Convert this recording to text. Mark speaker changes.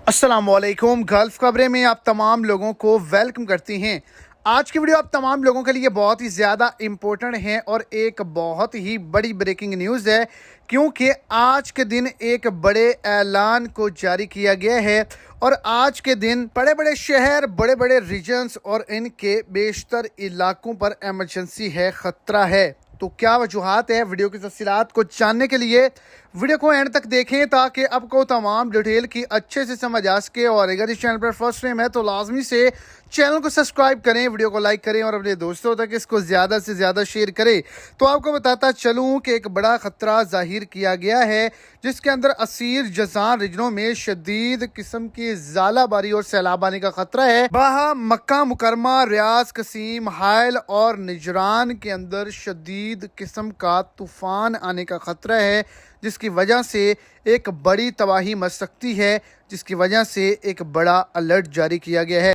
Speaker 1: अस्सलाम वालेकुम। गल्फ खबरें में आप तमाम लोगों को वेलकम करती हैं। आज की वीडियो आप तमाम लोगों के लिए बहुत ही ज़्यादा इम्पोर्टेंट है और एक बहुत ही बड़ी ब्रेकिंग न्यूज़ है, क्योंकि आज के दिन एक बड़े ऐलान को जारी किया गया है और आज के दिन बड़े बड़े शहर, बड़े बड़े रीजन्स और इनके बेशतर इलाकों पर एमरजेंसी है, ख़तरा है। तो क्या वजूहात है, वीडियो की तफसीलात को जानने के लिए वीडियो को एंड तक देखें ताकि आपको तमाम डिटेल की अच्छे से समझ आ सके। और अगर इस चैनल पर फर्स्ट टाइम है तो लाजमी से चैनल को सब्सक्राइब करें, वीडियो को लाइक करें और अपने दोस्तों तक इसको ज़्यादा से ज़्यादा शेयर करें। तो आपको बताता चलूँ कि एक बड़ा ख़तरा जाहिर किया गया है, जिसके अंदर असीर जजान रीजनों में शदीद किस्म की ज़ालाबारी और सैलाब आने का ख़तरा है। बाहा, मक्का मुकरमा, रियाज, कसीम, हायल और निजरान के अंदर शदीद किस्म का तूफ़ान आने का ख़तरा है, जिसकी वजह से एक बड़ी तबाही मच सकती है, जिसकी वजह से एक बड़ा अलर्ट जारी किया गया है।